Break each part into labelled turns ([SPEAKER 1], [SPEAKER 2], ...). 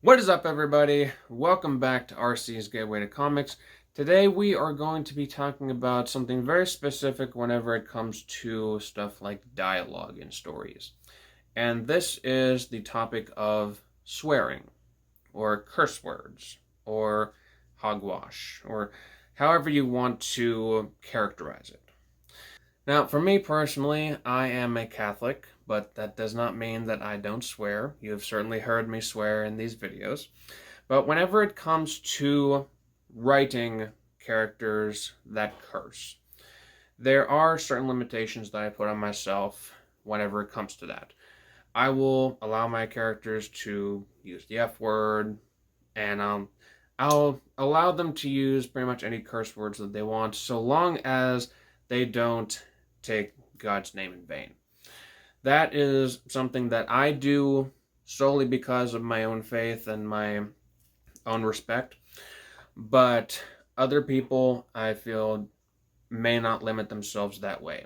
[SPEAKER 1] What is up, everybody? Welcome back to RC's Gateway to Comics. Today we are going to be talking about something very specific whenever it comes to stuff like dialogue in stories. And this is the topic of swearing, or curse words, or hogwash, or however you want to characterize it. Now, for me personally, I am a Catholic, but that does not mean that I don't swear. You have certainly heard me swear in these videos. But whenever it comes to writing characters that curse, there are certain limitations that I put on myself whenever it comes to that. I will allow my characters to use the F word, and I'll allow them to use pretty much any curse words that they want, so long as they don't take God's name in vain. That is something that I do solely because of my own faith and my own respect, but other people, I feel, may not limit themselves that way.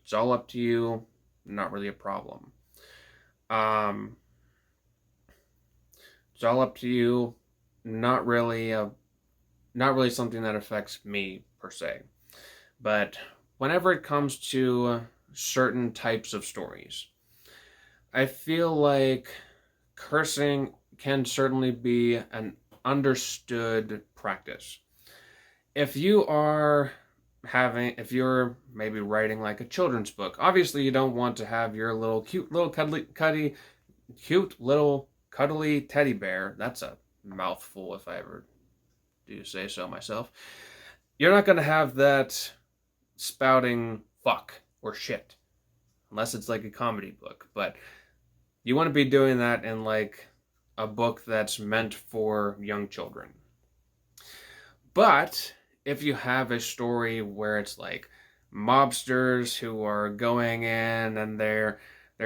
[SPEAKER 1] It's all up to you, not really a problem. It's all up to you, not really something that affects me per se. But whenever it comes to certain types of stories, I feel like cursing can certainly be an understood practice. If you're maybe writing like a children's book, obviously you don't want to have your little cute little cuddly teddy bear. That's a mouthful if I ever do say so myself. You're not going to have that spouting fuck or shit unless it's like a comedy book, but you want to be doing that in like a book that's meant for young children. But if you have a story where it's like mobsters who are going in and they're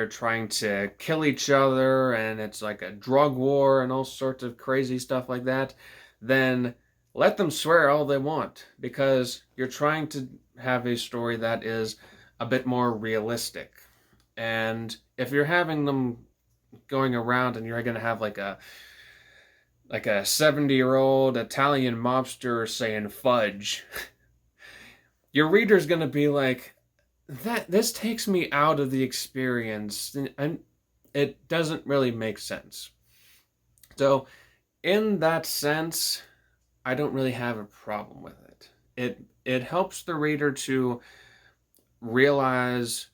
[SPEAKER 1] trying to kill each other and it's like a drug war and all sorts of crazy stuff like that, then let them swear all they want, because you're trying to have a story that is a bit more realistic. And if you're having them going around and you're going to have like a 70-year-old Italian mobster saying fudge, your reader's going to be like, this takes me out of the experience, and it doesn't really make sense. So in that sense, I don't really have a problem with it. It helps the reader to realize,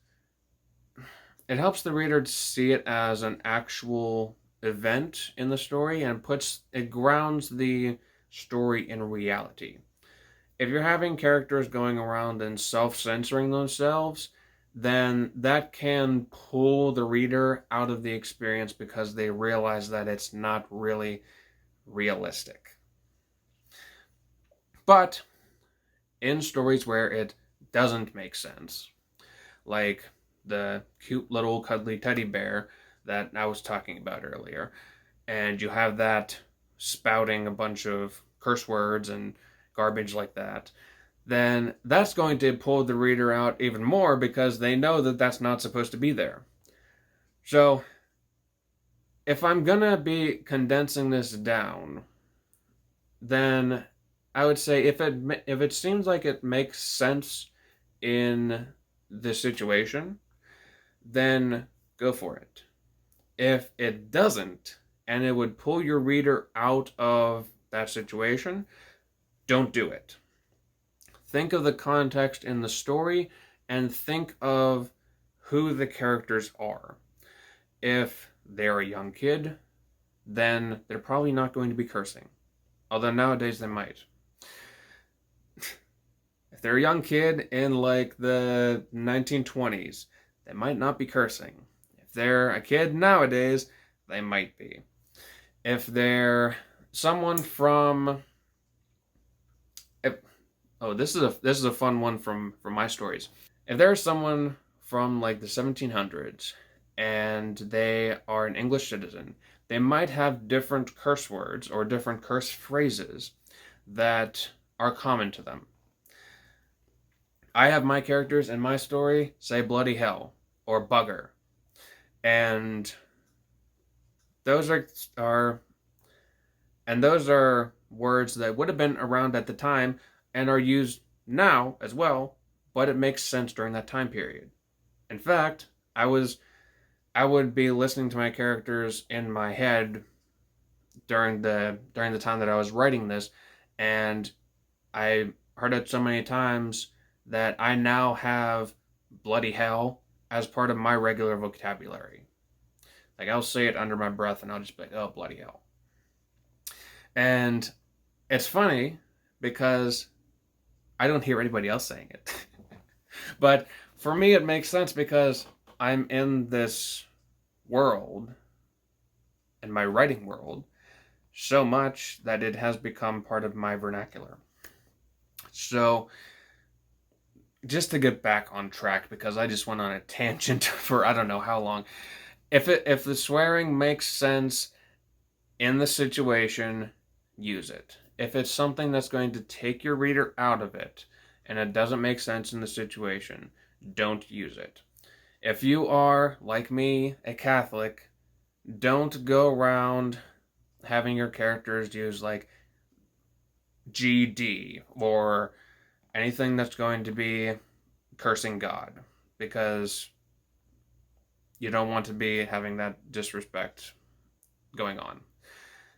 [SPEAKER 1] it helps the reader to see it as an actual event in the story, and it grounds the story in reality. If you're having characters going around and self-censoring themselves, then that can pull the reader out of the experience because they realize that it's not really realistic. But in stories where it doesn't make sense, like the cute little cuddly teddy bear that I was talking about earlier, and you have that spouting a bunch of curse words and garbage like that, then that's going to pull the reader out even more because they know that that's not supposed to be there. So if I'm gonna be condensing this down, then I would say if it seems like it makes sense in the situation, then go for it. If it doesn't, and it would pull your reader out of that situation, don't do it. Think of the context in the story and think of who the characters are. If they're a young kid, then they're probably not going to be cursing. Although nowadays they might. If they're a young kid in like the 1920s, they might not be cursing. If they're a kid nowadays, they might be. If they're someone from... this is a fun one from my stories. If there's someone from like the 1700s and they are an English citizen, they might have different curse words or different curse phrases that are common to them. I have my characters in my story say bloody hell or bugger, and those are And those are words that would have been around at the time and are used now as well, but it makes sense during that time period. In fact, I would be listening to my characters in my head during the time that I was writing this, and I heard it so many times that I now have bloody hell as part of my regular vocabulary. Like I'll say it under my breath and I'll just be like, oh bloody hell. And it's funny because I don't hear anybody else saying it. But for me it makes sense because I'm in this world, in my writing world, so much that it has become part of my vernacular. So, just to get back on track, because I just went on a tangent for I don't know how long. If the swearing makes sense in the situation, use it. If it's something that's going to take your reader out of it and it doesn't make sense in the situation, don't use it. If you are, like me, a Catholic, don't go around having your characters use like GD or anything that's going to be cursing God, because you don't want to be having that disrespect going on.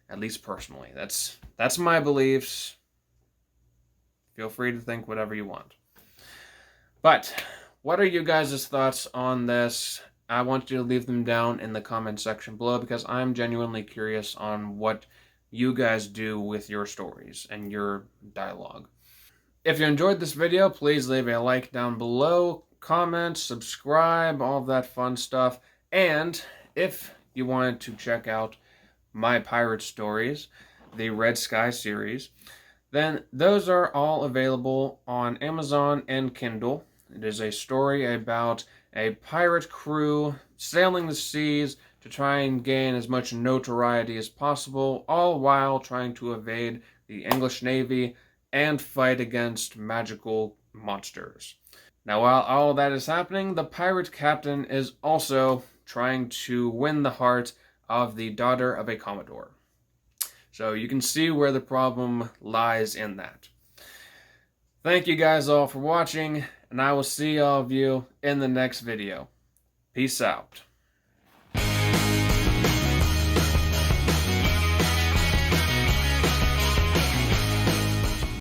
[SPEAKER 1] At least personally. That's my beliefs. Feel free to think whatever you want. But what are you guys' thoughts on this? I want you to leave them down in the comment section below because I'm genuinely curious on what you guys do with your stories and your dialogue. If you enjoyed this video, please leave a like down below, comment, subscribe, all of that fun stuff. And if you wanted to check out my pirate stories, the Red Sky series, then those are all available on Amazon and Kindle. It is a story about a pirate crew sailing the seas to try and gain as much notoriety as possible, all while trying to evade the English Navy and fight against magical monsters. Now, while all that is happening, the pirate captain is also trying to win the heart of the daughter of a commodore. So you can see where the problem lies in that. Thank you guys all for watching, and I will see all of you in the next video. Peace out.